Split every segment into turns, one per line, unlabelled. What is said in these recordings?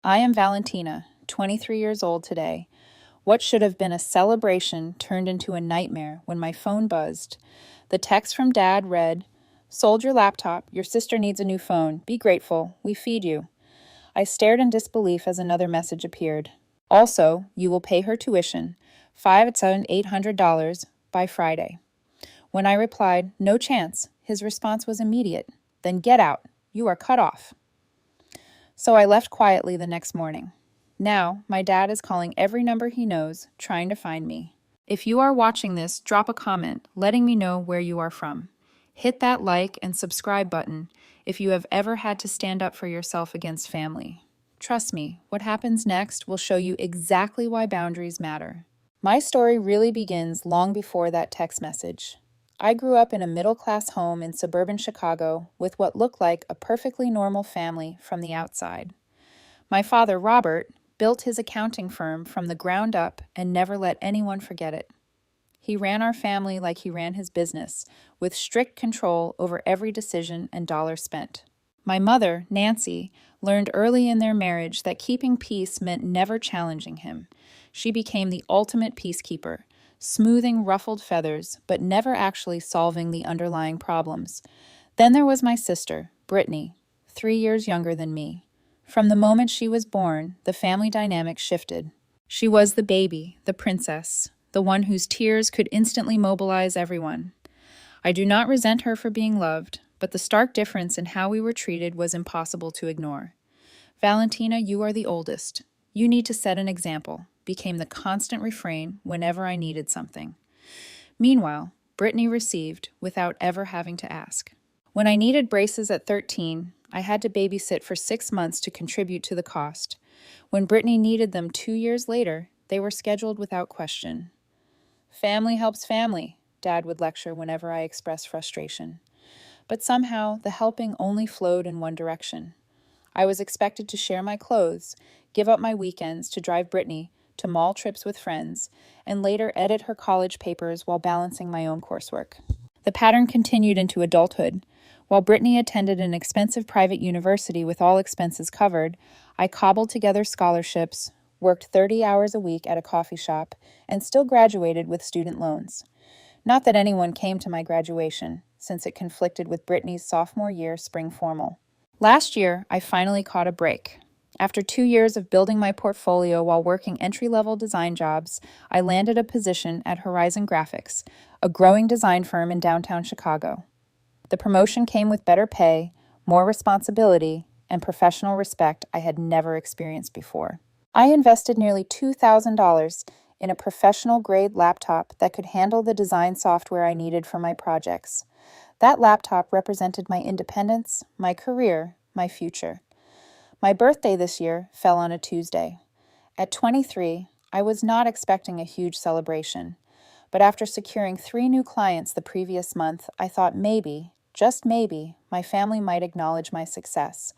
I am Valentina, 23 years old today. What should have been a celebration turned into a nightmare when my phone buzzed. The text from Dad read, "Sold your laptop. Your sister needs a new phone. Be grateful. We feed you." I stared in disbelief as another message appeared. Also, you will pay her tuition, $800 by Friday. When I replied, "No chance," his response was immediate. "Then get out. You are cut off." So I left quietly the next morning. Now, my dad is calling every number he knows, trying to find me. If you are watching this, drop a comment letting me know where you are from. Hit that like and subscribe button if you have ever had to stand up for yourself against family. Trust me, what happens next will show you exactly why boundaries matter. My story really begins long before that text message. I grew up in a middle-class home in suburban Chicago with what looked like a perfectly normal family from the outside. My father, Robert, built his accounting firm from the ground up and never let anyone forget it. He ran our family like he ran his business, with strict control over every decision and dollar spent. My mother, Nancy, learned early in their marriage that keeping peace meant never challenging him. She became the ultimate peacekeeper, smoothing ruffled feathers, but never actually solving the underlying problems. Then there was my sister, Brittany, 3 years younger than me. From the moment she was born, the family dynamic shifted. She was the baby, the princess, the one whose tears could instantly mobilize everyone. I do not resent her for being loved, but the stark difference in how we were treated was impossible to ignore. "Valentina, you are the oldest. You need to set an example," became the constant refrain whenever I needed something. Meanwhile, Brittany received without ever having to ask. When I needed braces at 13, I had to babysit for 6 months to contribute to the cost. When Brittany needed them 2 years later, they were scheduled without question. "Family helps family," Dad would lecture whenever I expressed frustration. But somehow, the helping only flowed in one direction. I was expected to share my clothes, give up my weekends to drive Brittany to mall trips with friends, and later edit her college papers while balancing my own coursework. The pattern continued into adulthood. While Brittany attended an expensive private university with all expenses covered, I cobbled together scholarships, worked 30 hours a week at a coffee shop, and still graduated with student loans. Not that anyone came to my graduation, since it conflicted with Brittany's sophomore year spring formal. Last year, I finally caught a break. After 2 years of building my portfolio while working entry-level design jobs, I landed a position at Horizon Graphics, a growing design firm in downtown Chicago. The promotion came with better pay, more responsibility, and professional respect I had never experienced before. I invested nearly $2,000 in a professional-grade laptop that could handle the design software I needed for my projects. That laptop represented my independence, my career, my future. My birthday this year fell on a Tuesday. At 23, I was not expecting a huge celebration, but after securing 3 new clients the previous month, I thought maybe, just maybe, my family might acknowledge my success.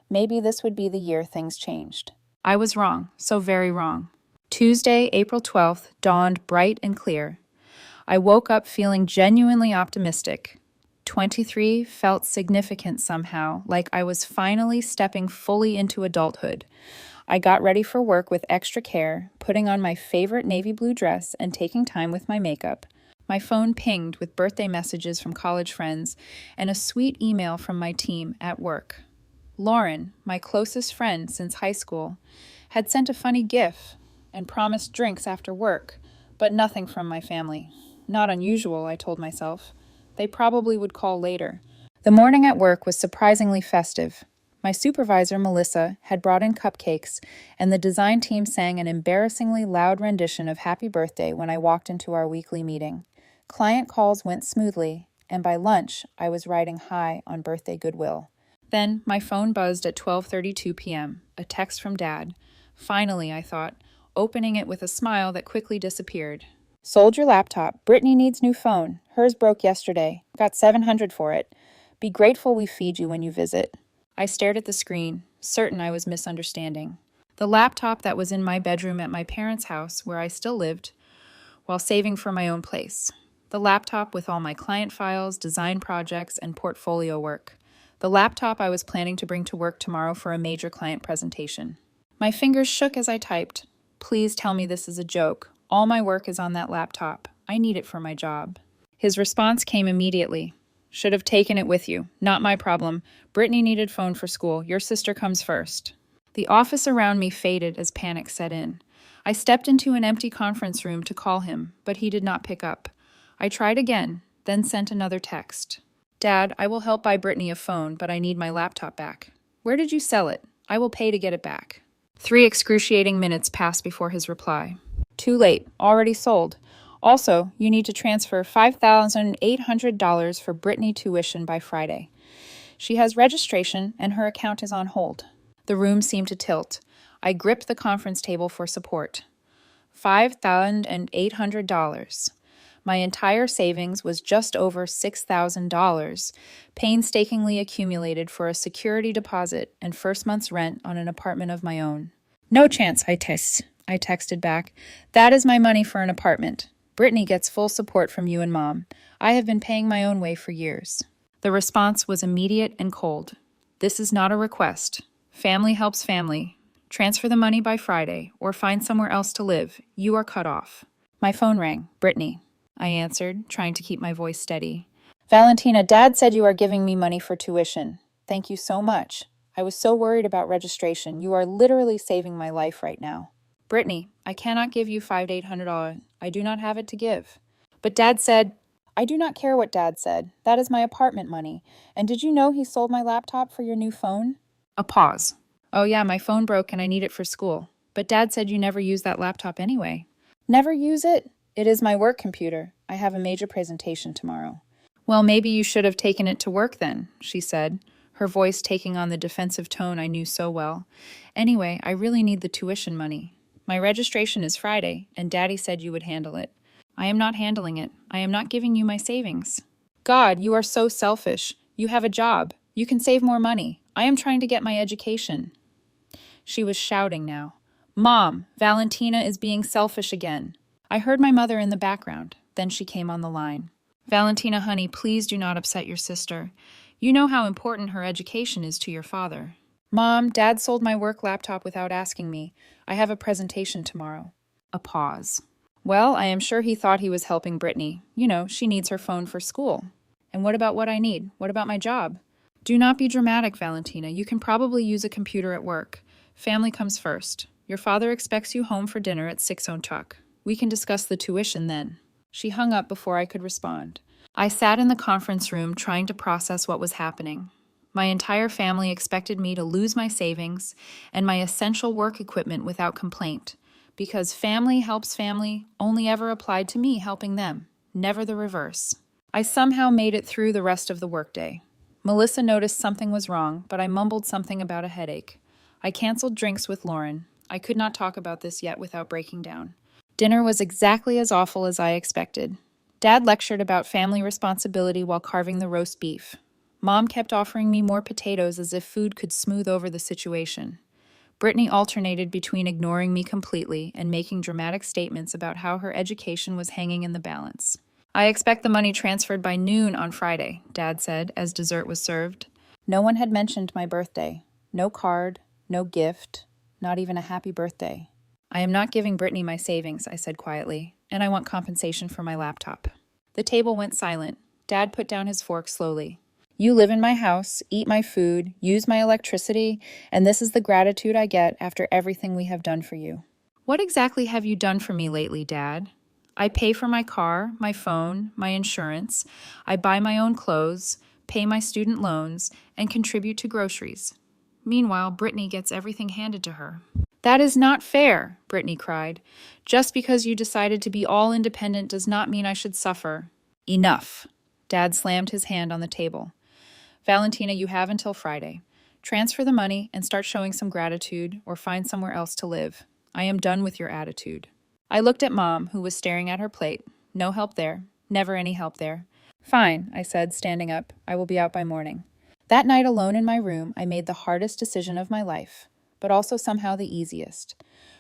Maybe this would be the year things changed. I was wrong, so very wrong. Tuesday, April 12th, dawned bright and clear. I woke up feeling genuinely optimistic. 23 felt significant somehow, like I was finally stepping fully into adulthood. I got ready for work with extra care, putting on my favorite navy blue dress and taking time with my makeup. My phone pinged with birthday messages from college friends and a sweet email from my team at work. Lauren, my closest friend since high school, had sent a funny GIF and promised drinks after work, but nothing from my family. Not unusual, I told myself. They probably would call later. The morning at work was surprisingly festive. My supervisor, Melissa, had brought in cupcakes, and the design team sang an embarrassingly loud rendition of Happy Birthday when I walked into our weekly meeting. Client calls went smoothly, and by lunch, I was riding high on birthday goodwill. Then my phone buzzed at 12:32 p.m., a text from Dad. Finally, I thought, opening it with a smile that quickly disappeared. "Sold your laptop. Brittany needs new phone. Hers broke yesterday. Got $700 for it. Be grateful we feed you when you visit." I stared at the screen, certain I was misunderstanding. The laptop that was in my bedroom at my parents' house, where I still lived, while saving for my own place. The laptop with all my client files, design projects, and portfolio work. The laptop I was planning to bring to work tomorrow for a major client presentation. My fingers shook as I typed. Please tell me this is a joke. All my work is on that laptop. I need it for my job. His response came immediately. Should have taken it with you. Not my problem. Brittany needed phone for school. Your sister comes first. The office around me faded as panic set in. I stepped into an empty conference room to call him, but he did not pick up. I tried again, then sent another text. Dad, I will help buy Brittany a phone, but I need my laptop back. Where did you sell it? I will pay to get it back. 3 excruciating minutes passed before his reply. Too late. Already sold. Also, you need to transfer $5,800 for Brittany tuition by Friday. She has registration and her account is on hold. The room seemed to tilt. I gripped the conference table for support. $5,800. My entire savings was just over $6,000, painstakingly accumulated for a security deposit and first month's rent on an apartment of my own. No chance, I texted back. That is my money for an apartment. Brittany gets full support from you and Mom. I have been paying my own way for years. The response was immediate and cold. This is not a request. Family helps family. Transfer the money by Friday, or find somewhere else to live. You are cut off. My phone rang. Brittany, I answered, trying to keep my voice steady. Valentina, Dad said you are giving me money for tuition. Thank you so much. I was so worried about registration. You are literally saving my life right now. Brittany, I cannot give you $5,800. I do not have it to give. But Dad said, I do not care what Dad said. That is my apartment money. And did you know he sold my laptop for your new phone? A pause. Oh yeah, my phone broke and I need it for school. But Dad said you never use that laptop anyway. Never use it? It is my work computer. I have a major presentation tomorrow. Well, maybe you should have taken it to work then, she said, her voice taking on the defensive tone I knew so well. Anyway, I really need the tuition money. My registration is Friday, and Daddy said you would handle it. I am not handling it. I am not giving you my savings. God, you are so selfish. You have a job. You can save more money. I am trying to get my education. She was shouting now. Mom, Valentina is being selfish again. I heard my mother in the background. Then she came on the line. Valentina, honey, please do not upset your sister. You know how important her education is to your father. Mom, Dad sold my work laptop without asking me. I have a presentation tomorrow. A pause. Well, I am sure he thought he was helping Brittany. You know, she needs her phone for school. And what about what I need? What about my job? Do not be dramatic, Valentina. You can probably use a computer at work. Family comes first. Your father expects you home for dinner at 6:00. We can discuss the tuition then. She hung up before I could respond. I sat in the conference room trying to process what was happening. My entire family expected me to lose my savings and my essential work equipment without complaint, because family helps family only ever applied to me helping them, never the reverse. I somehow made it through the rest of the workday. Melissa noticed something was wrong, but I mumbled something about a headache. I canceled drinks with Lauren. I could not talk about this yet without breaking down. Dinner was exactly as awful as I expected. Dad lectured about family responsibility while carving the roast beef. Mom kept offering me more potatoes as if food could smooth over the situation. Brittany alternated between ignoring me completely and making dramatic statements about how her education was hanging in the balance. I expect the money transferred by noon on Friday, Dad said as dessert was served. No one had mentioned my birthday. No card, no gift, not even a happy birthday. I am not giving Brittany my savings, I said quietly, and I want compensation for my laptop. The table went silent. Dad put down his fork slowly. You live in my house, eat my food, use my electricity, and this is the gratitude I get after everything we have done for you. What exactly have you done for me lately, Dad? I pay for my car, my phone, my insurance. I buy my own clothes, pay my student loans, and contribute to groceries. Meanwhile, Brittany gets everything handed to her. That is not fair, Brittany cried. Just because you decided to be all independent does not mean I should suffer. Enough. Dad slammed his hand on the table. Valentina, you have until Friday. Transfer the money and start showing some gratitude or find somewhere else to live. I am done with your attitude. I looked at Mom, who was staring at her plate. No help there. Never any help there. Fine, I said, standing up. I will be out by morning. That night alone in my room, I made the hardest decision of my life, but also somehow the easiest.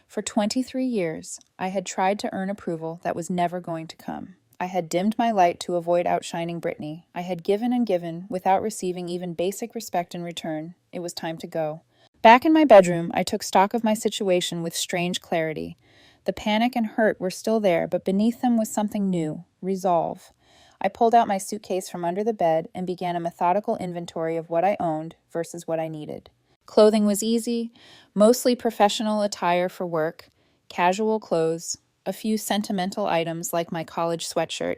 For 23 years, I had tried to earn approval that was never going to come. I had dimmed my light to avoid outshining Brittany. I had given and given without receiving even basic respect in return. It was time to go. Back in my bedroom, I took stock of my situation with strange clarity. The panic and hurt were still there, but beneath them was something new: resolve. I pulled out my suitcase from under the bed and began a methodical inventory of what I owned versus what I needed. Clothing was easy, mostly professional attire for work, casual clothes, a few sentimental items like my college sweatshirt.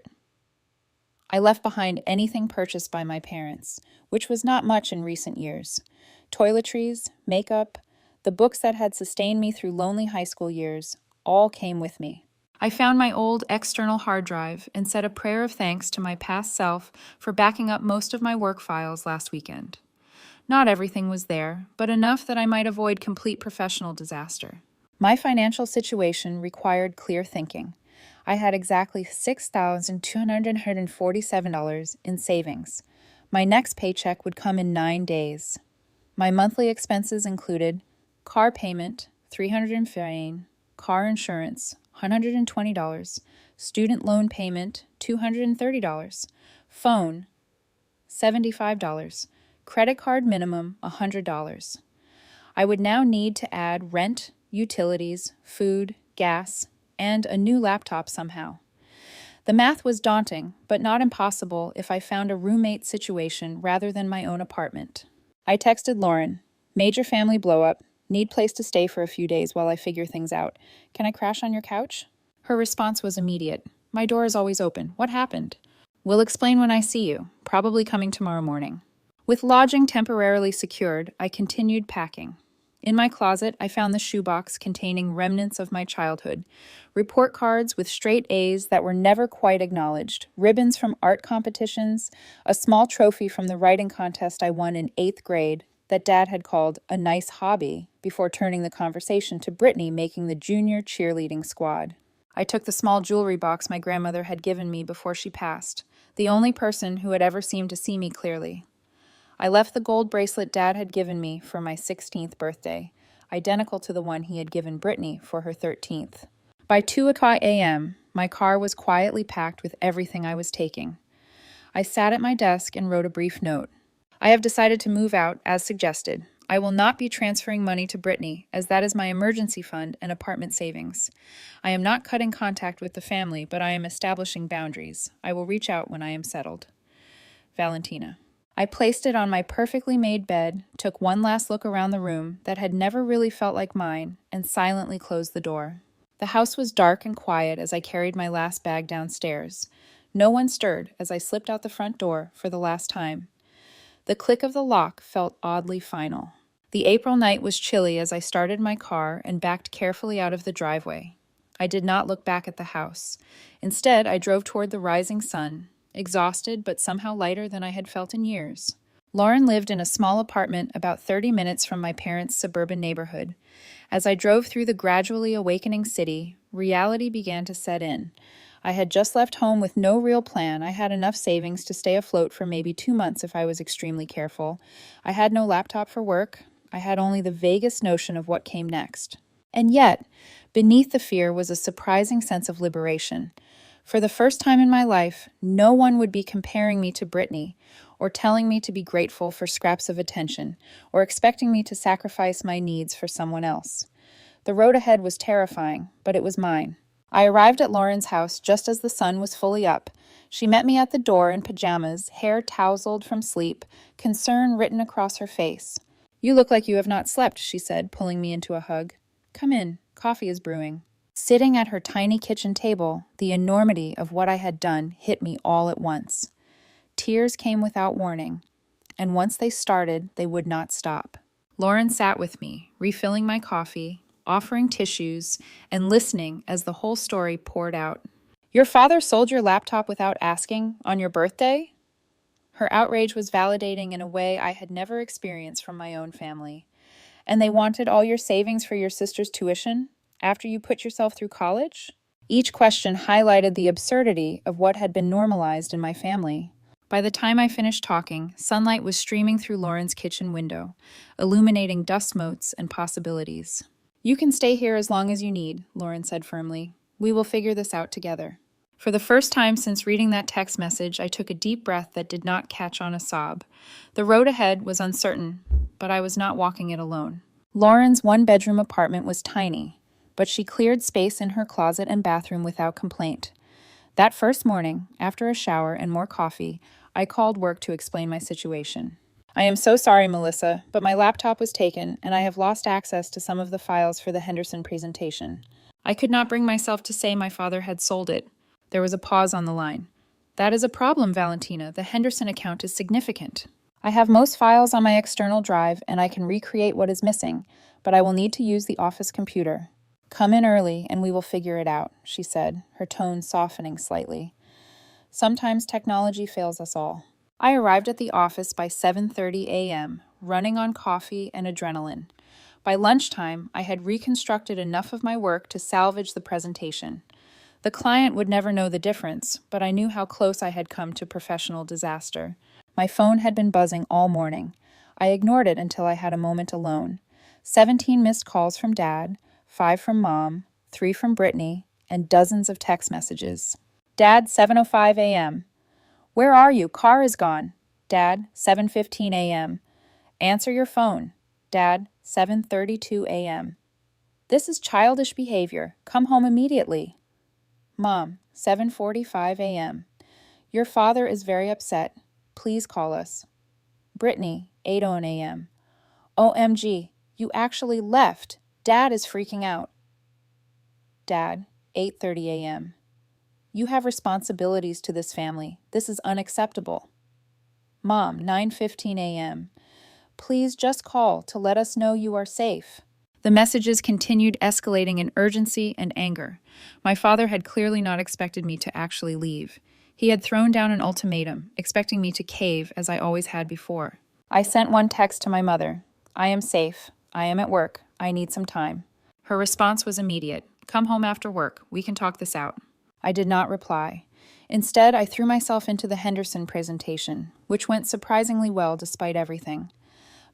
I left behind anything purchased by my parents, which was not much in recent years. Toiletries, makeup, the books that had sustained me through lonely high school years, all came with me. I found my old external hard drive and said a prayer of thanks to my past self for backing up most of my work files last weekend. Not everything was there, but enough that I might avoid complete professional disaster. My financial situation required clear thinking. I had exactly $6,247 in savings. My next paycheck would come in 9 days. My monthly expenses included car payment, $315, car insurance, $120, student loan payment, $230, phone, $75, credit card minimum, $100. I would now need to add rent, utilities, food, gas, and a new laptop somehow. The math was daunting, but not impossible if I found a roommate situation rather than my own apartment. I texted Lauren, "Major family blowup, need place to stay for a few days while I figure things out. Can I crash on your couch?" Her response was immediate. "My door is always open. What happened?" "We'll explain when I see you, probably coming tomorrow morning." With lodging temporarily secured, I continued packing. In my closet, I found the shoebox containing remnants of my childhood, report cards with straight A's that were never quite acknowledged, ribbons from art competitions, a small trophy from the writing contest I won in 8th grade that Dad had called a nice hobby before turning the conversation to Brittany making the junior cheerleading squad. I took the small jewelry box my grandmother had given me before she passed, the only person who had ever seemed to see me clearly. I left the gold bracelet Dad had given me for my 16th birthday, identical to the one he had given Brittany for her 13th. By 2 a.m., my car was quietly packed with everything I was taking. I sat at my desk and wrote a brief note. "I have decided to move out, as suggested. I will not be transferring money to Brittany, as that is my emergency fund and apartment savings. I am not cutting contact with the family, but I am establishing boundaries. I will reach out when I am settled. Valentina." I placed it on my perfectly made bed, took one last look around the room that had never really felt like mine, and silently closed the door. The house was dark and quiet as I carried my last bag downstairs. No one stirred as I slipped out the front door for the last time. The click of the lock felt oddly final. The April night was chilly as I started my car and backed carefully out of the driveway. I did not look back at the house. Instead, I drove toward the rising sun, exhausted but somehow lighter than I had felt in years. Lauren lived in a small apartment about 30 minutes from my parents' suburban neighborhood. As I drove through the gradually awakening city, reality began to set in. I had just left home with no real plan. I had enough savings to stay afloat for maybe 2 months if I was extremely careful. I had no laptop for work. I had only the vaguest notion of what came next. And yet, beneath the fear was a surprising sense of liberation. For the first time in my life, no one would be comparing me to Brittany, or telling me to be grateful for scraps of attention, or expecting me to sacrifice my needs for someone else. The road ahead was terrifying, but it was mine. I arrived at Lauren's house just as the sun was fully up. She met me at the door in pajamas, hair tousled from sleep, concern written across her face. "You look like you have not slept," she said, pulling me into a hug. "Come in, coffee is brewing." Sitting at her tiny kitchen table, the enormity of what I had done hit me all at once. Tears came without warning, and once they started, they would not stop. Lauren sat with me, refilling my coffee, offering tissues, and listening as the whole story poured out. "Your father sold your laptop without asking, on your birthday?" Her outrage was validating in a way I had never experienced from my own family. "And they wanted all your savings for your sister's tuition? After you put yourself through college?" Each question highlighted the absurdity of what had been normalized in my family. By the time I finished talking, sunlight was streaming through Lauren's kitchen window, illuminating dust motes and possibilities. "You can stay here as long as you need," Lauren said firmly. "We will figure this out together." For the first time since reading that text message, I took a deep breath that did not catch on a sob. The road ahead was uncertain, but I was not walking it alone. Lauren's one-bedroom apartment was tiny, but she cleared space in her closet and bathroom without complaint. That first morning, after a shower and more coffee, I called work to explain my situation. I am so sorry, Melissa, but my laptop was taken and I have lost access to some of the files for the Henderson presentation. I could not bring myself to say my father had sold it. There was a pause on the line. That is a problem, Valentina. The Henderson account is significant. I have most files on my external drive and I can recreate what is missing, but I will need to use the office computer. Come in early and we will figure it out, she said, her tone softening slightly. Sometimes technology fails us all. I arrived at the office by 7:30 a.m., running on coffee and adrenaline. By lunchtime, I had reconstructed enough of my work to salvage the presentation. The client would never know the difference, but I knew how close I had come to professional disaster. My phone had been buzzing all morning. I ignored it until I had a moment alone. 17 missed calls from Dad, 5 from Mom, 3 from Brittany, and dozens of text messages. Dad, 7:05 a.m. Where are you? Car is gone. Dad, 7:15 a.m. Answer your phone. Dad, 7:32 a.m. This is childish behavior. Come home immediately. Mom, 7:45 a.m. Your father is very upset. Please call us. Brittany, 8:00 a.m. OMG, you actually left. Dad is freaking out. Dad, 8:30 a.m. You have responsibilities to this family. This is unacceptable. Mom, 9:15 a.m. Please just call to let us know you are safe. The messages continued escalating in urgency and anger. My father had clearly not expected me to actually leave. He had thrown down an ultimatum, expecting me to cave as I always had before. I sent one text to my mother. I am safe. I am at work. I need some time. Her response was immediate. Come home after work. We can talk this out. I did not reply. Instead, I threw myself into the Henderson presentation, which went surprisingly well despite everything.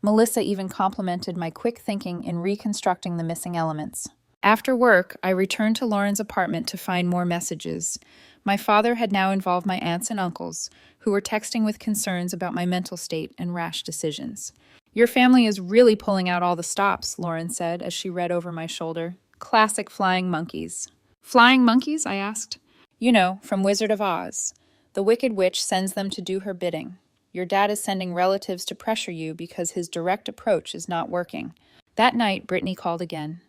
Melissa even complimented my quick thinking in reconstructing the missing elements. After work, I returned to Lauren's apartment to find more messages. My father had now involved my aunts and uncles, who were texting with concerns about my mental state and rash decisions. Your family is really pulling out all the stops, Lauren said as she read over my shoulder. Classic flying monkeys. Flying monkeys? I asked. You know, from Wizard of Oz. The Wicked Witch sends them to do her bidding. Your dad is sending relatives to pressure you because his direct approach is not working. That night, Brittany called again.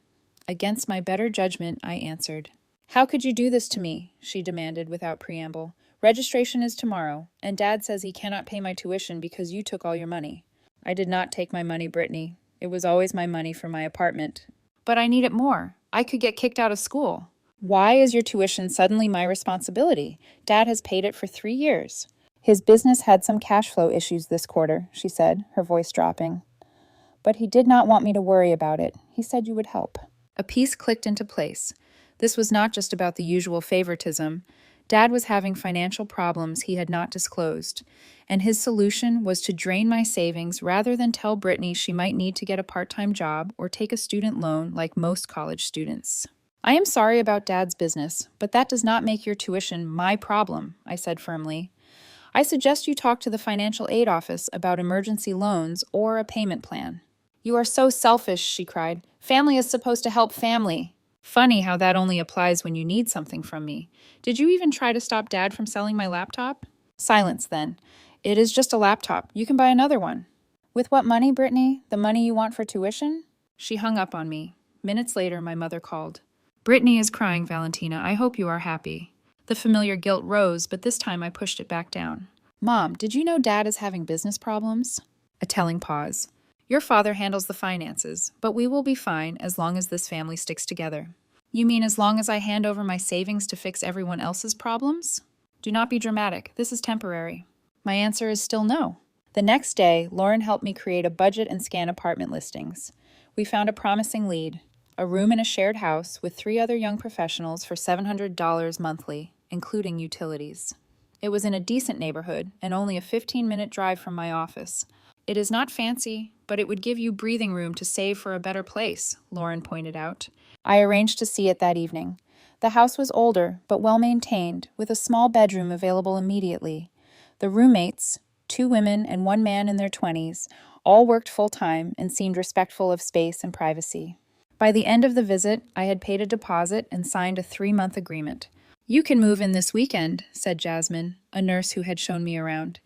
Against my better judgment, I answered. How could you do this to me? She demanded without preamble. Registration is tomorrow, and Dad says he cannot pay my tuition because you took all your money. I did not take my money, Brittany. It was always my money for my apartment. But I need it more. I could get kicked out of school. Why is your tuition suddenly my responsibility? Dad has paid it for 3 years. His business had some cash flow issues this quarter, she said, her voice dropping. But he did not want me to worry about it. He said you would help. A piece clicked into place. This was not just about the usual favoritism. Dad was having financial problems he had not disclosed, and his solution was to drain my savings rather than tell Brittany she might need to get a part-time job or take a student loan like most college students. I am sorry about Dad's business, but that does not make your tuition my problem, I said firmly. I suggest you talk to the financial aid office about emergency loans or a payment plan. You are so selfish, she cried. Family is supposed to help family. Funny how that only applies when you need something from me. Did you even try to stop Dad from selling my laptop? Silence then. It is just a laptop. You can buy another one. With what money, Brittany? The money you want for tuition? She hung up on me. Minutes later, my mother called. Brittany is crying, Valentina. I hope you are happy. The familiar guilt rose, but this time I pushed it back down. Mom, did you know Dad is having business problems? A telling pause. Your father handles the finances, but we will be fine as long as this family sticks together. You mean as long as I hand over my savings to fix everyone else's problems? Do not be dramatic. This is temporary. My answer is still no. The next day, Lauren helped me create a budget and scan apartment listings. We found a promising lead, a room in a shared house with 3 other young professionals for $700 monthly, including utilities. It was in a decent neighborhood and only a 15-minute drive from my office. It is not fancy, but it would give you breathing room to save for a better place, Lauren pointed out. I arranged to see it that evening. The house was older, but well-maintained, with a small bedroom available immediately. The roommates, 2 women and 1 man in their 20s, All worked full-time and seemed respectful of space and privacy. By the end of the visit, I had paid a deposit and signed a 3-month agreement. "You can move in this weekend," said Jasmine, a nurse who had shown me around.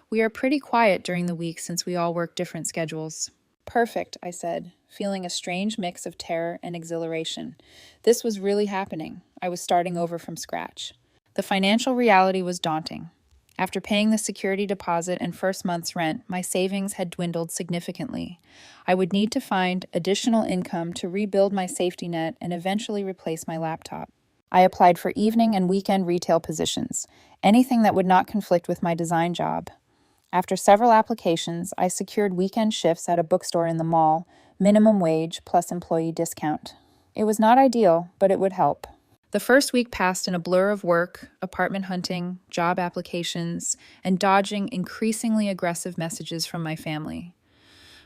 "We are pretty quiet during the week since we all work different schedules." "Perfect," I said, feeling a strange mix of terror and exhilaration. This was really happening. I was starting over from scratch. The financial reality was daunting. After paying the security deposit and first month's rent, my savings had dwindled significantly. I would need to find additional income to rebuild my safety net and eventually replace my laptop. I applied for evening and weekend retail positions, anything that would not conflict with my design job. After several applications, I secured weekend shifts at a bookstore in the mall, minimum wage plus employee discount. It was not ideal, but it would help. The first week passed in a blur of work, apartment hunting, job applications, and dodging increasingly aggressive messages from my family.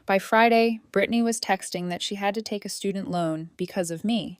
By Friday, Brittany was texting that she had to take a student loan because of me,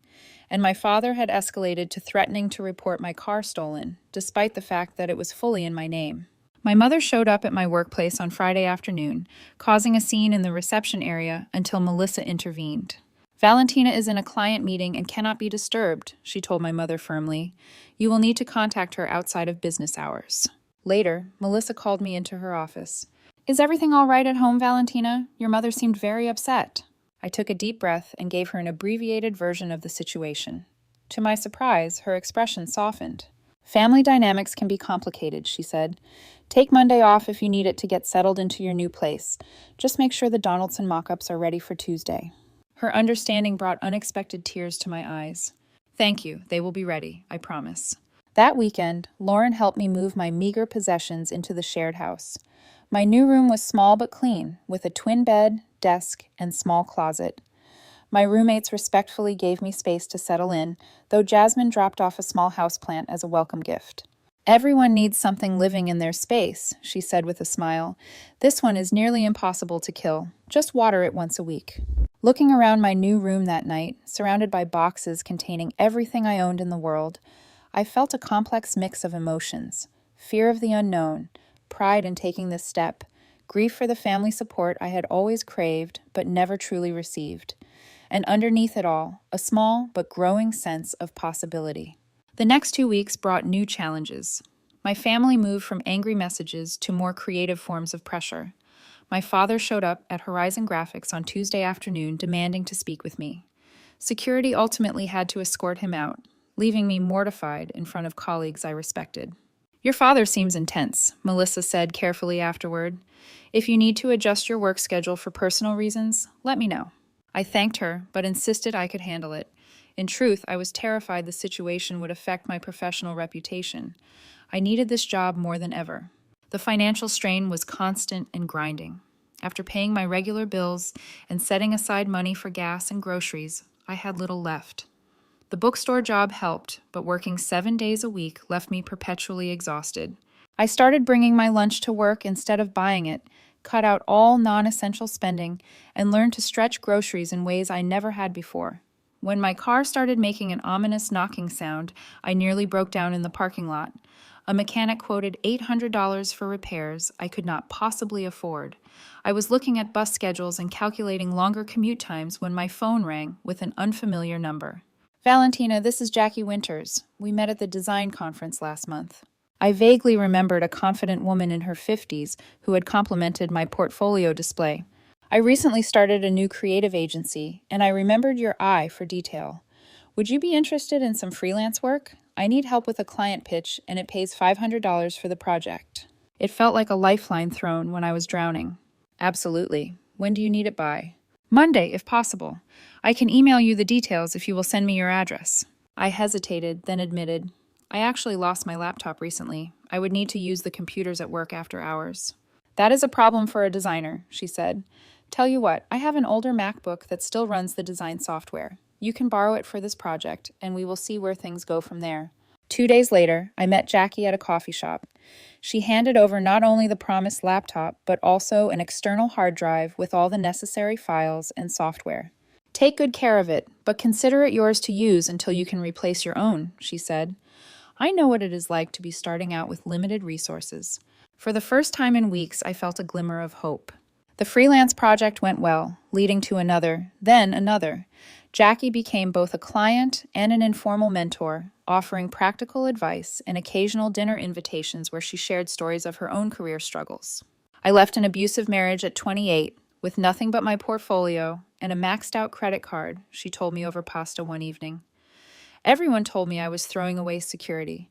and my father had escalated to threatening to report my car stolen, despite the fact that it was fully in my name. My mother showed up at my workplace on Friday afternoon, causing a scene in the reception area until Melissa intervened. "Valentina is in a client meeting and cannot be disturbed," she told my mother firmly. "You will need to contact her outside of business hours." Later, Melissa called me into her office. "Is everything all right at home, Valentina? Your mother seemed very upset." I took a deep breath and gave her an abbreviated version of the situation. To my surprise, her expression softened. "Family dynamics can be complicated," she said. "Take Monday off if you need it to get settled into your new place. Just make sure the Donaldson mock-ups are ready for Tuesday." Her understanding brought unexpected tears to my eyes. "Thank you. They will be ready, I promise." That weekend, Lauren helped me move my meager possessions into the shared house. My new room was small but clean, with a twin bed, desk, and small closet. My roommates respectfully gave me space to settle in, though Jasmine dropped off a small houseplant as a welcome gift. "Everyone needs something living in their space," she said with a smile. "This one is nearly impossible to kill. Just water it once a week." Looking around my new room that night, surrounded by boxes containing everything I owned in the world, I felt a complex mix of emotions: fear of the unknown, pride in taking this step, grief for the family support I had always craved but never truly received, and underneath it all, a small but growing sense of possibility. The next 2 weeks brought new challenges. My family moved from angry messages to more creative forms of pressure. My father showed up at Horizon Graphics on Tuesday afternoon demanding to speak with me. Security ultimately had to escort him out, leaving me mortified in front of colleagues I respected. "Your father seems intense," Melissa said carefully afterward. "If you need to adjust your work schedule for personal reasons, let me know." I thanked her, but insisted I could handle it. In truth, I was terrified the situation would affect my professional reputation. I needed this job more than ever. The financial strain was constant and grinding. After paying my regular bills and setting aside money for gas and groceries, I had little left. The bookstore job helped, but working 7 days a week left me perpetually exhausted. I started bringing my lunch to work instead of buying it, cut out all non-essential spending, and learned to stretch groceries in ways I never had before. When my car started making an ominous knocking sound, I nearly broke down in the parking lot. A mechanic quoted $800 for repairs I could not possibly afford. I was looking at bus schedules and calculating longer commute times when my phone rang with an unfamiliar number. "Valentina, this is Jackie Winters. We met at the design conference last month." I vaguely remembered a confident woman in her 50s who had complimented my portfolio display. "I recently started a new creative agency, and I remembered your eye for detail. Would you be interested in some freelance work? I need help with a client pitch, and it pays $500 for the project." It felt like a lifeline thrown when I was drowning. "Absolutely. When do you need it by?" "Monday, if possible. I can email you the details if you will send me your address." I hesitated, then admitted, "I actually lost my laptop recently. I would need to use the computers at work after hours." "That is a problem for a designer," she said. "Tell you what, I have an older MacBook that still runs the design software. You can borrow it for this project, and we will see where things go from there." 2 days later, I met Jackie at a coffee shop. She handed over not only the promised laptop, but also an external hard drive with all the necessary files and software. "Take good care of it, but consider it yours to use until you can replace your own," she said. I know what it is like to be starting out with limited resources. For the first time in weeks, I felt a glimmer of hope. The freelance project went well, leading to another, then another. Jackie became both a client and an informal mentor, offering practical advice and occasional dinner invitations where she shared stories of her own career struggles. I left an abusive marriage at 28 with nothing but my portfolio and a maxed out credit card, she told me over pasta one evening. Everyone told me I was throwing away security.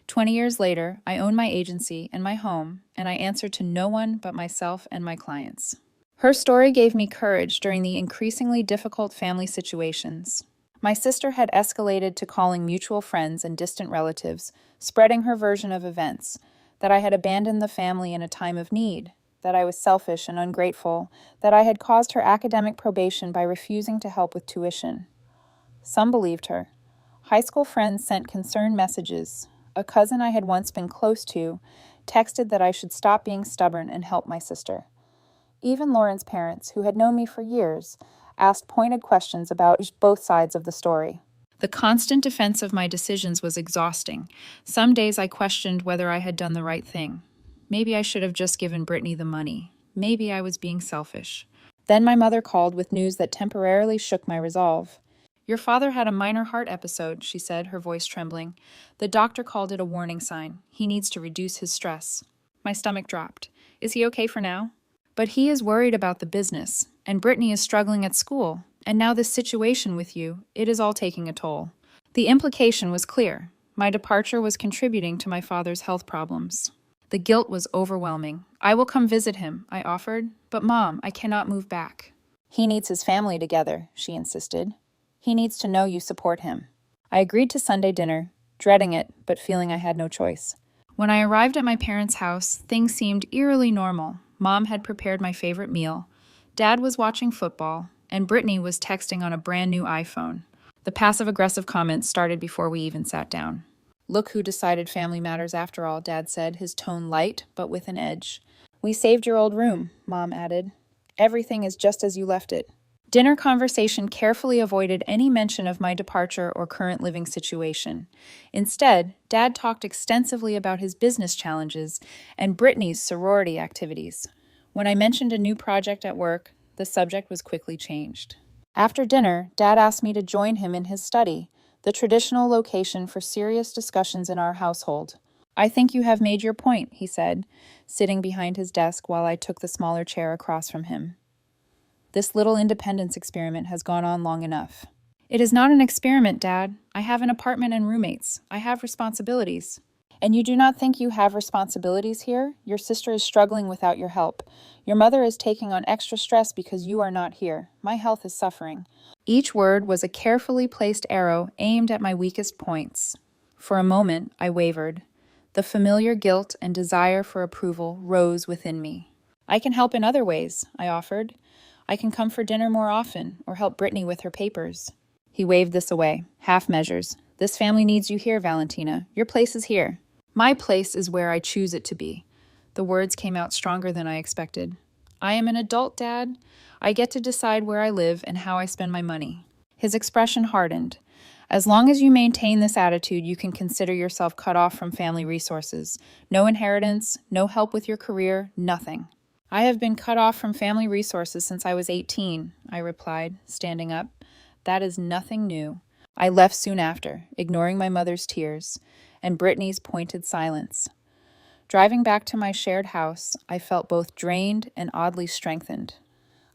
20 years later, I own my agency and my home, and I answer to no one but myself and my clients. Her story gave me courage during the increasingly difficult family situations. My sister had escalated to calling mutual friends and distant relatives, spreading her version of events, that I had abandoned the family in a time of need, that I was selfish and ungrateful, that I had caused her academic probation by refusing to help with tuition. Some believed her. High school friends sent concerned messages. A cousin I had once been close to texted that I should stop being stubborn and help my sister. Even Lauren's parents, who had known me for years, asked pointed questions about both sides of the story. The constant defense of my decisions was exhausting. Some days I questioned whether I had done the right thing. Maybe I should have just given Brittany the money. Maybe I was being selfish. Then my mother called with news that temporarily shook my resolve. "Your father had a minor heart episode," she said, her voice trembling. "The doctor called it a warning sign. He needs to reduce his stress." My stomach dropped. "Is he okay for now?" "But he is worried about the business, and Brittany is struggling at school, and now this situation with you, it is all taking a toll." The implication was clear. My departure was contributing to my father's health problems. The guilt was overwhelming. "I will come visit him," I offered. "But Mom, I cannot move back." "He needs his family together," she insisted. "He needs to know you support him." I agreed to Sunday dinner, dreading it, but feeling I had no choice. When I arrived at my parents' house, things seemed eerily normal. Mom had prepared my favorite meal. Dad was watching football, and Brittany was texting on a brand new iPhone. The passive-aggressive comments started before we even sat down. "Look who decided family matters after all," Dad said, his tone light, but with an edge. "We saved your old room," Mom added. "Everything is just as you left it." Dinner conversation carefully avoided any mention of my departure or current living situation. Instead, Dad talked extensively about his business challenges and Brittany's sorority activities. When I mentioned a new project at work, the subject was quickly changed. After dinner, Dad asked me to join him in his study, the traditional location for serious discussions in our household. "I think you have made your point," he said, sitting behind his desk while I took the smaller chair across from him. "This little independence experiment has gone on long enough." "It is not an experiment, Dad. I have an apartment and roommates. I have responsibilities." "And you do not think you have responsibilities here? Your sister is struggling without your help. Your mother is taking on extra stress because you are not here. My health is suffering." Each word was a carefully placed arrow aimed at my weakest points. For a moment, I wavered. The familiar guilt and desire for approval rose within me. "I can help in other ways," I offered. "I can come for dinner more often, or help Brittany with her papers." He waved this away. "Half measures. This family needs you here, Valentina. Your place is here." "My place is where I choose it to be." The words came out stronger than I expected. "I am an adult, Dad. I get to decide where I live and how I spend my money." His expression hardened. "As long as you maintain this attitude, you can consider yourself cut off from family resources. No inheritance, no help with your career, nothing." "I have been cut off from family resources since I was 18, I replied, standing up. "That is nothing new." I left soon after, ignoring my mother's tears and Brittany's pointed silence. Driving back to my shared house, I felt both drained and oddly strengthened.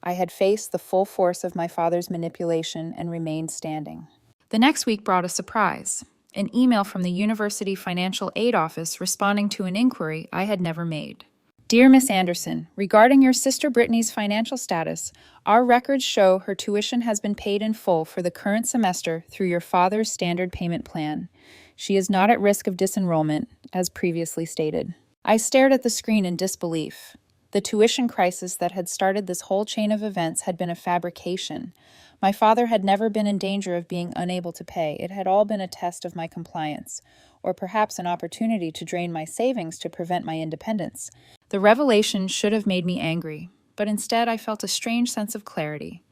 I had faced the full force of my father's manipulation and remained standing. The next week brought a surprise. An email from the University Financial Aid Office responding to an inquiry I had never made. "Dear Miss Anderson, regarding your sister Brittany's financial status, our records show her tuition has been paid in full for the current semester through your father's standard payment plan. She is not at risk of disenrollment, as previously stated." I stared at the screen in disbelief. The tuition crisis that had started this whole chain of events had been a fabrication. My father had never been in danger of being unable to pay. It had all been a test of my compliance, or perhaps an opportunity to drain my savings to prevent my independence. The revelation should have made me angry, but instead I felt a strange sense of clarity.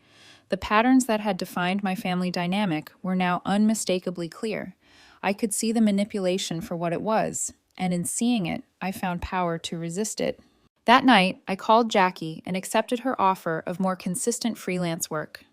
The patterns that had defined my family dynamic were now unmistakably clear. I could see the manipulation for what it was, and in seeing it, I found power to resist it. That night, I called Jackie and accepted her offer of more consistent freelance work.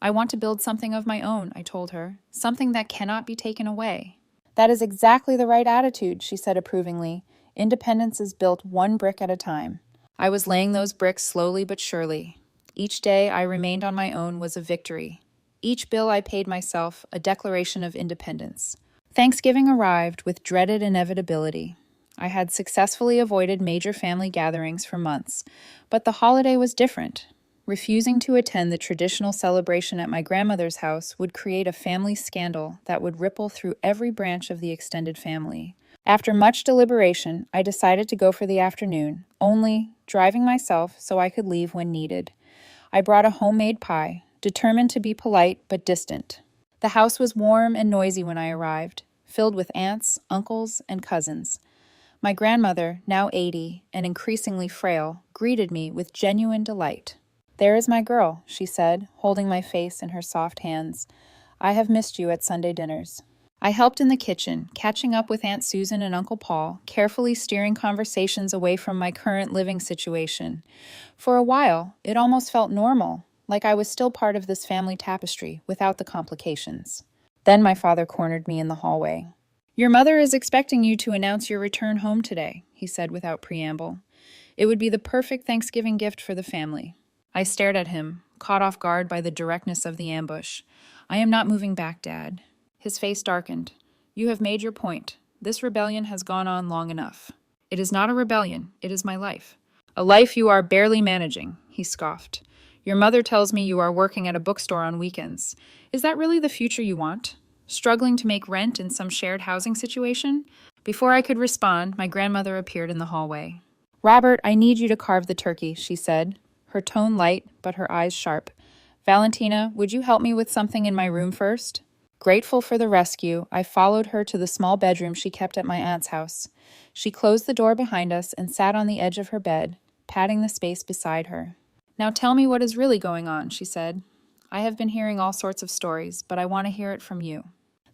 I want to build something of my own, I told her, something that cannot be taken away. That is exactly the right attitude, she said approvingly. Independence is built one brick at a time. I was laying those bricks slowly but surely. Each day I remained on my own was a victory. Each bill I paid myself, a declaration of independence. Thanksgiving arrived with dreaded inevitability. I had successfully avoided major family gatherings for months, but the holiday was different. Refusing to attend the traditional celebration at my grandmother's house would create a family scandal that would ripple through every branch of the extended family. After much deliberation, I decided to go for the afternoon, only driving myself so I could leave when needed. I brought a homemade pie, determined to be polite but distant. The house was warm and noisy when I arrived, filled with aunts, uncles, and cousins. My grandmother, now 80 and increasingly frail, greeted me with genuine delight. "There is my girl," she said, holding my face in her soft hands. "I have missed you at Sunday dinners." I helped in the kitchen, catching up with Aunt Susan and Uncle Paul, carefully steering conversations away from my current living situation. For a while, it almost felt normal, like I was still part of this family tapestry, without the complications. Then my father cornered me in the hallway. "Your mother is expecting you to announce your return home today," he said without preamble. "It would be the perfect Thanksgiving gift for the family." I stared at him, caught off guard by the directness of the ambush. "I am not moving back, Dad." His face darkened. "You have made your point. This rebellion has gone on long enough." "It is not a rebellion. It is my life." "A life you are barely managing," he scoffed. "Your mother tells me you are working at a bookstore on weekends. Is that really the future you want? Struggling to make rent in some shared housing situation?" Before I could respond, my grandmother appeared in the hallway. "Robert, I need you to carve the turkey," she said, her tone light, but her eyes sharp. "Valentina, would you help me with something in my room first?" Grateful for the rescue, I followed her to the small bedroom she kept at my aunt's house. She closed the door behind us and sat on the edge of her bed, patting the space beside her. "Now tell me what is really going on," she said. "I have been hearing all sorts of stories, but I want to hear it from you."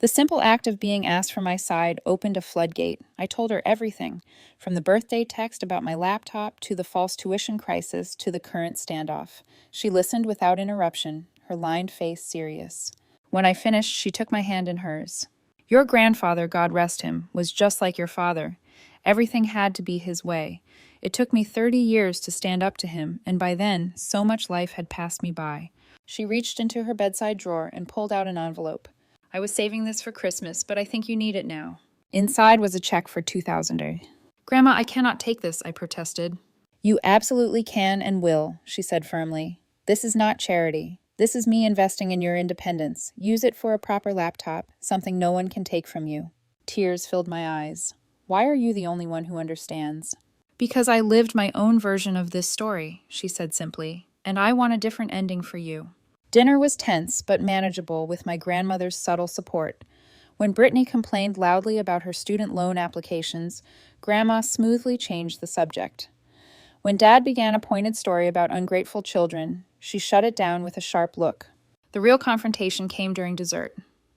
The simple act of being asked for my side opened a floodgate. I told her everything, from the birthday text about my laptop to the false tuition crisis to the current standoff. She listened without interruption, her lined face serious. When I finished, she took my hand in hers. "Your grandfather, God rest him, was just like your father. Everything had to be his way. It took me 30 years to stand up to him, and by then, so much life had passed me by." She reached into her bedside drawer and pulled out an envelope. "I was saving this for Christmas, but I think you need it now." Inside was a check for $2,000. "Grandma, I cannot take this," I protested. "You absolutely can and will," she said firmly. "This is not charity. This is me investing in your independence. Use it for a proper laptop, something no one can take from you." Tears filled my eyes. "Why are you the only one who understands?" "Because I lived my own version of this story," she said simply, "and I want a different ending for you." Dinner was tense but manageable with my grandmother's subtle support. When Brittany complained loudly about her student loan applications, Grandma smoothly changed the subject. When Dad began a pointed story about ungrateful children, she shut it down with a sharp look. The real confrontation came during dessert.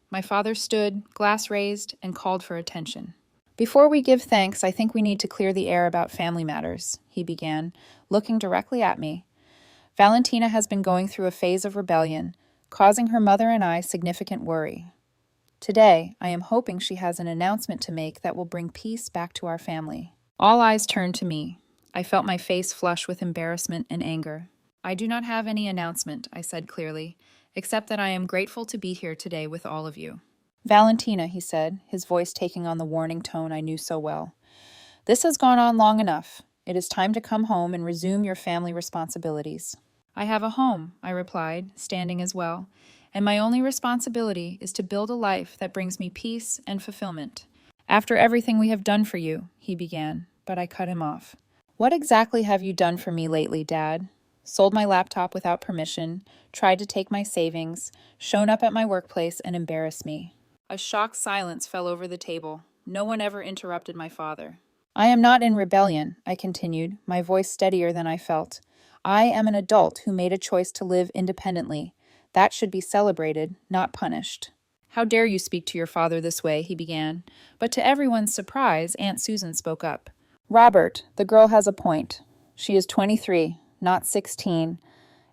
My father stood, glass raised, and called for attention. "Before we give thanks, I think we need to clear the air about family matters," he began, looking directly at me. "Valentina has been going through a phase of rebellion, causing her mother and I significant worry. Today, I am hoping she has an announcement to make that will bring peace back to our family." All eyes turned to me. I felt my face flush with embarrassment and anger. "I do not have any announcement," I said clearly, "except that I am grateful to be here today with all of you." "Valentina," he said, his voice taking on the warning tone I knew so well. "This has gone on long enough. It is time to come home and resume your family responsibilities." "I have a home," I replied, standing as well, "and my only responsibility is to build a life that brings me peace and fulfillment." "After everything we have done for you," he began, but I cut him off. "What exactly have you done for me lately, Dad?" "Sold my laptop without permission, tried to take my savings, shown up at my workplace and embarrassed me." A shocked silence fell over the table. No one ever interrupted my father. "I am not in rebellion," I continued, my voice steadier than I felt. "I am an adult who made a choice to live independently. That should be celebrated, not punished." "How dare you speak to your father this way?" he began. But to everyone's surprise, Aunt Susan spoke up. "Robert, the girl has a point. She is 23, not 16.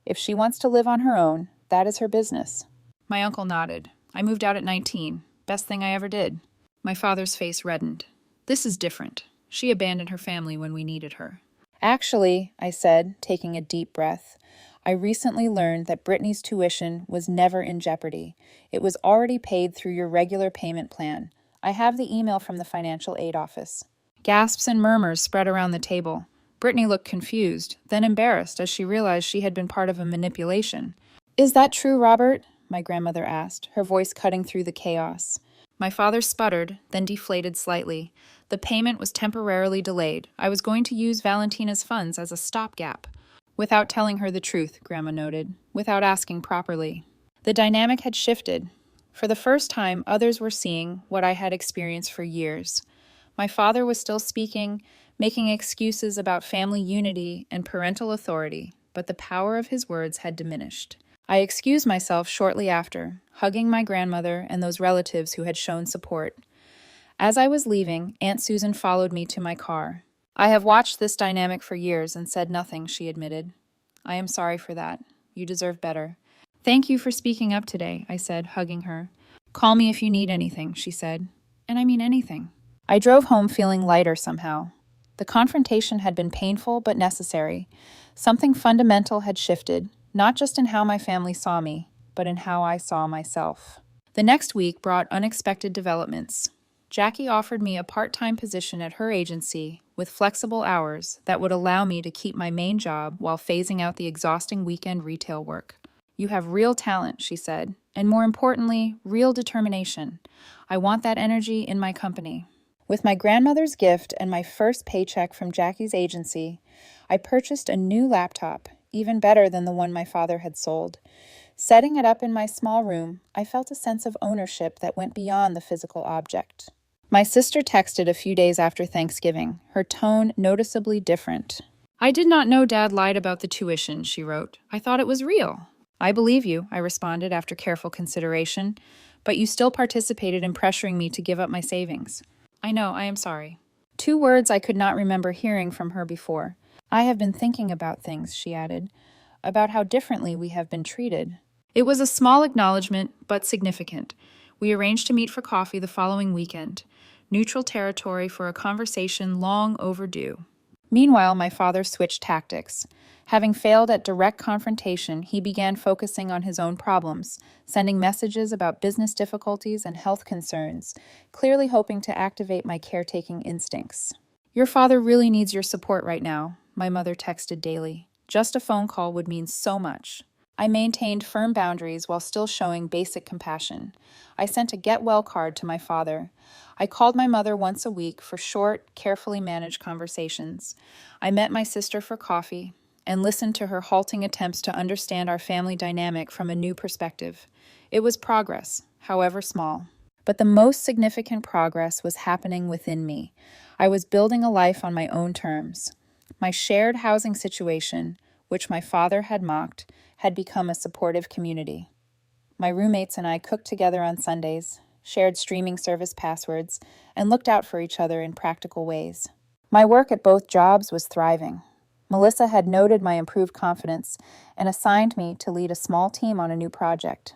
If she wants to live on her own, that is her business. My uncle nodded. I moved out at 19. Best thing I ever did. My father's face reddened. This is different. She abandoned her family when we needed her. Actually, I said, taking a deep breath, I recently learned that Brittany's tuition was never in jeopardy. It was already paid through your regular payment plan. I have the email from the financial aid office. Gasps and murmurs spread around the table. Brittany looked confused, then embarrassed as she realized she had been part of a manipulation. Is that true, Robert? My grandmother asked, her voice cutting through the chaos. My father sputtered, then deflated slightly. The payment was temporarily delayed. I was going to use Valentina's funds as a stopgap. Without telling her the truth, Grandma noted, without asking properly. The dynamic had shifted. For the first time, others were seeing what I had experienced for years. My father was still speaking, making excuses about family unity and parental authority, but the power of his words had diminished. I excused myself shortly after, hugging my grandmother and those relatives who had shown support. As I was leaving, Aunt Susan followed me to my car. I have watched this dynamic for years and said nothing, she admitted. I am sorry for that. You deserve better. Thank you for speaking up today, I said, hugging her. Call me if you need anything, she said. And I mean anything. I drove home feeling lighter somehow. The confrontation had been painful but necessary. Something fundamental had shifted, not just in how my family saw me, but in how I saw myself. The next week brought unexpected developments. Jackie offered me a part-time position at her agency with flexible hours that would allow me to keep my main job while phasing out the exhausting weekend retail work. You have real talent, she said, and more importantly, real determination. I want that energy in my company. With my grandmother's gift and my first paycheck from Jackie's agency, I purchased a new laptop, even better than the one my father had sold. Setting it up in my small room, I felt a sense of ownership that went beyond the physical object. My sister texted a few days after Thanksgiving, her tone noticeably different. I did not know Dad lied about the tuition, she wrote. I thought it was real. I believe you, I responded after careful consideration, but you still participated in pressuring me to give up my savings. I know, I am sorry. 2 words I could not remember hearing from her before. I have been thinking about things, she added, about how differently we have been treated. It was a small acknowledgement, but significant. We arranged to meet for coffee the following weekend. Neutral territory for a conversation long overdue. Meanwhile, my father switched tactics. Having failed at direct confrontation, he began focusing on his own problems, sending messages about business difficulties and health concerns, clearly hoping to activate my caretaking instincts. Your father really needs your support right now, my mother texted daily. Just a phone call would mean so much. I maintained firm boundaries while still showing basic compassion. I sent a get-well card to my father. I called my mother once a week for short, carefully managed conversations. I met my sister for coffee and listened to her halting attempts to understand our family dynamic from a new perspective. It was progress, however small. But the most significant progress was happening within me. I was building a life on my own terms. My shared housing situation, which my father had mocked, had become a supportive community. My roommates and I cooked together on Sundays, shared streaming service passwords, and looked out for each other in practical ways. My work at both jobs was thriving. Melissa had noted my improved confidence and assigned me to lead a small team on a new project.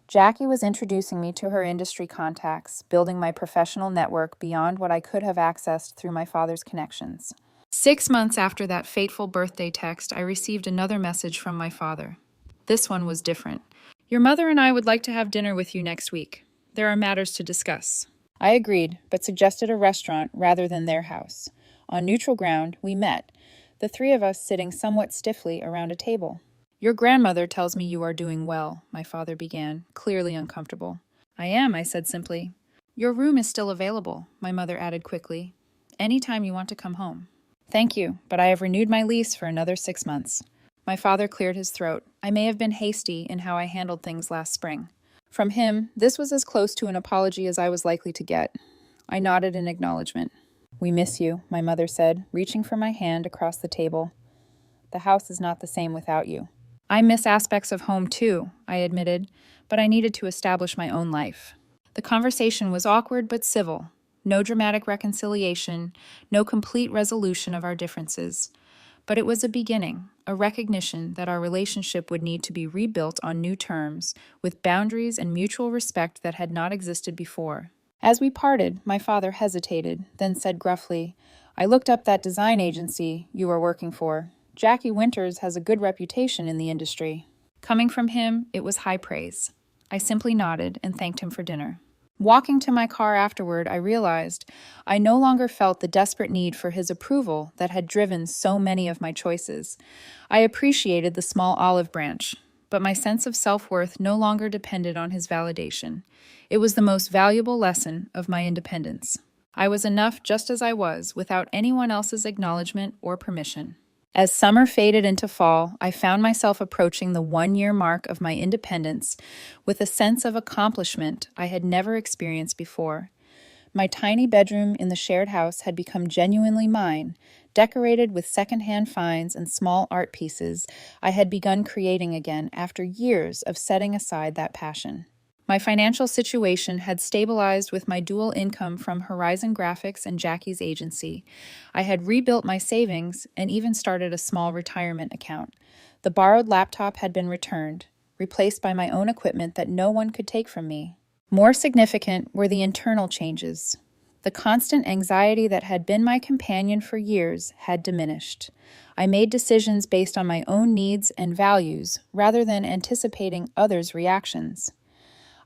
Jackie was introducing me to her industry contacts, building my professional network beyond what I could have accessed through my father's connections. 6 months after that fateful birthday text, I received another message from my father. This one was different. Your mother and I would like to have dinner with you next week. There are matters to discuss. I agreed, but suggested a restaurant rather than their house. On neutral ground, we met, the 3 of us sitting somewhat stiffly around a table. Your grandmother tells me you are doing well, my father began, clearly uncomfortable. I am, I said simply. Your room is still available, my mother added quickly. Anytime you want to come home. Thank you, but I have renewed my lease for another 6 months. My father cleared his throat. I may have been hasty in how I handled things last spring. From him, this was as close to an apology as I was likely to get. I nodded in acknowledgement. We miss you, my mother said, reaching for my hand across the table. The house is not the same without you. I miss aspects of home too, I admitted, but I needed to establish my own life. The conversation was awkward but civil. No dramatic reconciliation, no complete resolution of our differences. But it was a beginning, a recognition that our relationship would need to be rebuilt on new terms, with boundaries and mutual respect that had not existed before. As we parted, my father hesitated, then said gruffly, "I looked up that design agency you are working for. Jackie Winters has a good reputation in the industry." Coming from him, it was high praise. I simply nodded and thanked him for dinner. Walking to my car afterward, I realized I no longer felt the desperate need for his approval that had driven so many of my choices. I appreciated the small olive branch, but my sense of self-worth no longer depended on his validation. It was the most valuable lesson of my independence. I was enough just as I was, without anyone else's acknowledgement or permission. As summer faded into fall, I found myself approaching the 1-year mark of my independence with a sense of accomplishment I had never experienced before. My tiny bedroom in the shared house had become genuinely mine, decorated with secondhand finds and small art pieces I had begun creating again after years of setting aside that passion. My financial situation had stabilized with my dual income from Horizon Graphics and Jackie's agency. I had rebuilt my savings and even started a small retirement account. The borrowed laptop had been returned, replaced by my own equipment that no one could take from me. More significant were the internal changes. The constant anxiety that had been my companion for years had diminished. I made decisions based on my own needs and values rather than anticipating others' reactions.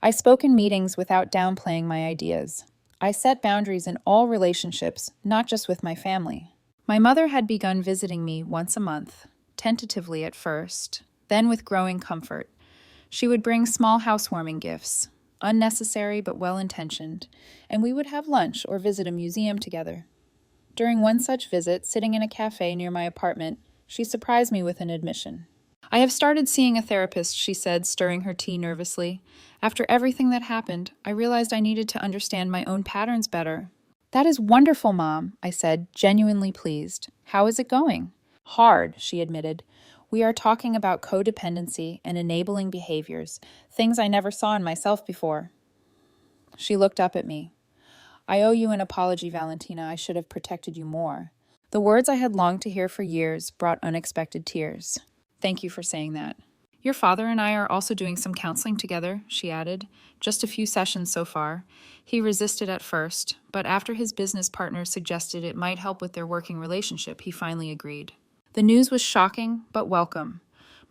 I spoke in meetings without downplaying my ideas. I set boundaries in all relationships, not just with my family. My mother had begun visiting me once a month, tentatively at first, then with growing comfort. She would bring small housewarming gifts, unnecessary but well-intentioned, and we would have lunch or visit a museum together. During one such visit, sitting in a cafe near my apartment, she surprised me with an admission. "I have started seeing a therapist," she said, stirring her tea nervously. "After everything that happened, I realized I needed to understand my own patterns better." "That is wonderful, Mom," I said, genuinely pleased. "How is it going?" "Hard," she admitted. "We are talking about codependency and enabling behaviors, things I never saw in myself before." She looked up at me. "I owe you an apology, Valentina. I should have protected you more." The words I had longed to hear for years brought unexpected tears. "Thank you for saying that." "Your father and I are also doing some counseling together," she added. "Just a few sessions so far. He resisted at first, but after his business partner suggested it might help with their working relationship, he finally agreed." The news was shocking, but welcome.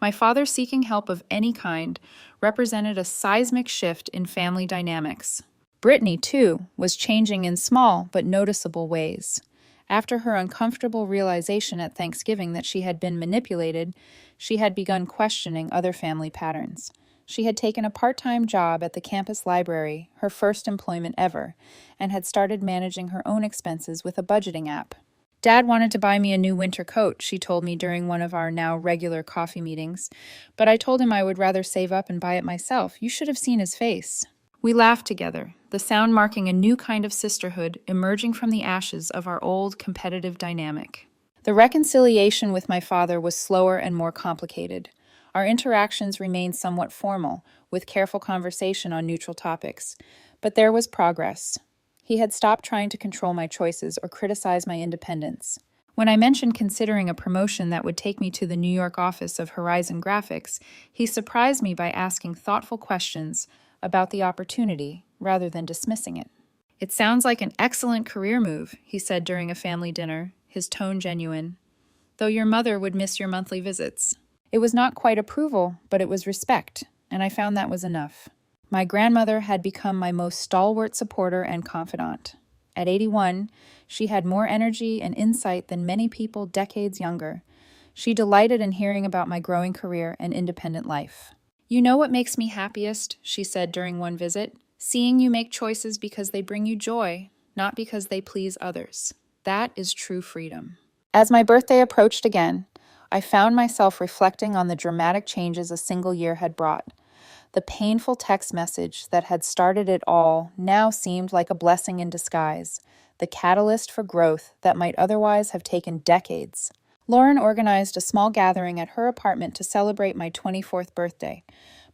My father seeking help of any kind represented a seismic shift in family dynamics. Brittany, too, was changing in small but noticeable ways. After her uncomfortable realization at Thanksgiving that she had been manipulated, she had begun questioning other family patterns. She had taken a part-time job at the campus library, her first employment ever, and had started managing her own expenses with a budgeting app. "Dad wanted to buy me a new winter coat," she told me during one of our now regular coffee meetings, "but I told him I would rather save up and buy it myself. You should have seen his face." We laughed together, the sound marking a new kind of sisterhood emerging from the ashes of our old competitive dynamic. The reconciliation with my father was slower and more complicated. Our interactions remained somewhat formal, with careful conversation on neutral topics. But there was progress. He had stopped trying to control my choices or criticize my independence. When I mentioned considering a promotion that would take me to the New York office of Horizon Graphics, he surprised me by asking thoughtful questions about the opportunity rather than dismissing it. "It sounds like an excellent career move," he said during a family dinner, his tone genuine, "though your mother would miss your monthly visits." It was not quite approval, but it was respect, and I found that was enough. My grandmother had become my most stalwart supporter and confidant. At 81, she had more energy and insight than many people decades younger. She delighted in hearing about my growing career and independent life. "You know what makes me happiest," she said during one visit? "Seeing you make choices because they bring you joy, not because they please others. That is true freedom." As my birthday approached again, I found myself reflecting on the dramatic changes a single year had brought. The painful text message that had started it all now seemed like a blessing in disguise, the catalyst for growth that might otherwise have taken decades. Lauren organized a small gathering at her apartment to celebrate my 24th birthday.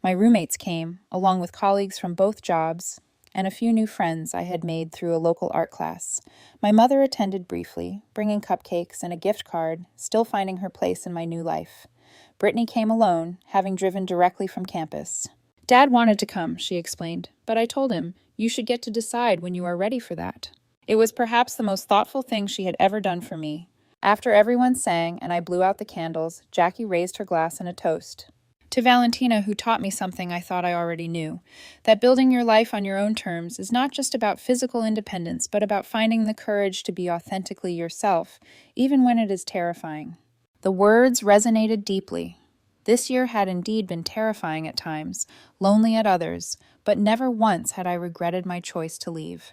My roommates came, along with colleagues from both jobs, and a few new friends I had made through a local art class. My mother attended briefly, bringing cupcakes and a gift card, still finding her place in my new life. Brittany came alone, having driven directly from campus. Dad wanted to come, she explained, but I told him, you should get to decide when you are ready for that. It was perhaps the most thoughtful thing she had ever done for me. After everyone sang and I blew out the candles, Jackie raised her glass in a toast. To Valentina, who taught me something I thought I already knew, that building your life on your own terms is not just about physical independence, but about finding the courage to be authentically yourself, even when it is terrifying. The words resonated deeply. This year had indeed been terrifying at times, lonely at others, but never once had I regretted my choice to leave.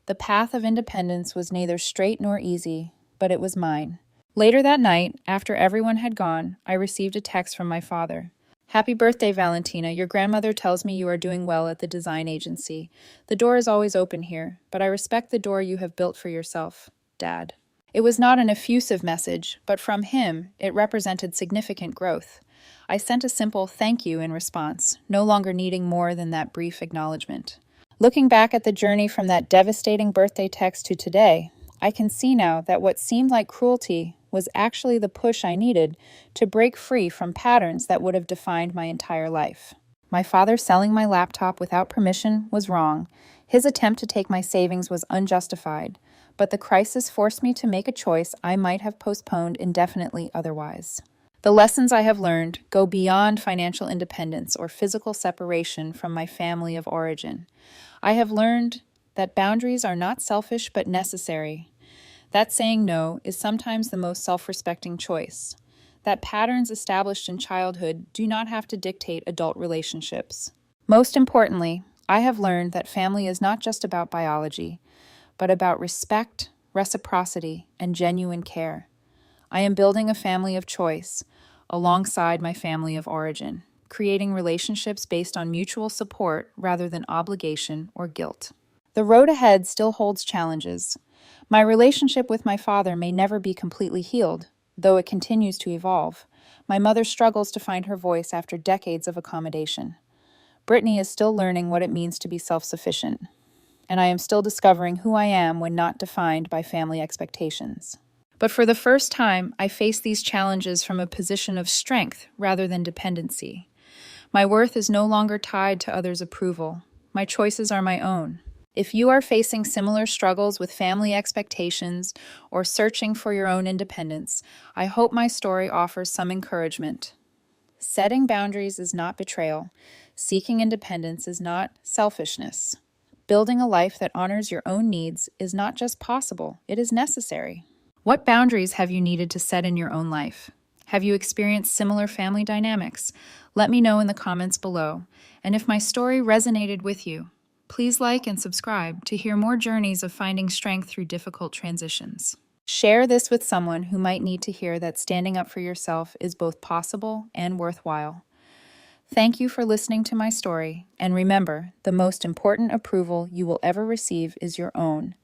The path of independence was neither straight nor easy, but it was mine. Later that night, after everyone had gone, I received a text from my father. Happy birthday, Valentina. Your grandmother tells me you are doing well at the design agency. The door is always open here, but I respect the door you have built for yourself, Dad. It was not an effusive message, but from him, it represented significant growth. I sent a simple thank you in response, no longer needing more than that brief acknowledgement. Looking back at the journey from that devastating birthday text to today, I can see now that what seemed like cruelty was actually the push I needed to break free from patterns that would have defined my entire life. My father selling my laptop without permission was wrong. His attempt to take my savings was unjustified, but the crisis forced me to make a choice I might have postponed indefinitely otherwise. The lessons I have learned go beyond financial independence or physical separation from my family of origin. I have learned that boundaries are not selfish but necessary. That saying no is sometimes the most self-respecting choice. That patterns established in childhood do not have to dictate adult relationships. Most importantly, I have learned that family is not just about biology, but about respect, reciprocity, and genuine care. I am building a family of choice alongside my family of origin, creating relationships based on mutual support rather than obligation or guilt. The road ahead still holds challenges. My relationship with my father may never be completely healed, though it continues to evolve. My mother struggles to find her voice after decades of accommodation. Brittany is still learning what it means to be self-sufficient, and I am still discovering who I am when not defined by family expectations. But for the first time, I face these challenges from a position of strength rather than dependency. My worth is no longer tied to others' approval. My choices are my own. If you are facing similar struggles with family expectations or searching for your own independence, I hope my story offers some encouragement. Setting boundaries is not betrayal. Seeking independence is not selfishness. Building a life that honors your own needs is not just possible, it is necessary. What boundaries have you needed to set in your own life? Have you experienced similar family dynamics? Let me know in the comments below. And if my story resonated with you, please like and subscribe to hear more journeys of finding strength through difficult transitions. Share this with someone who might need to hear that standing up for yourself is both possible and worthwhile. Thank you for listening to my story, and remember, the most important approval you will ever receive is your own.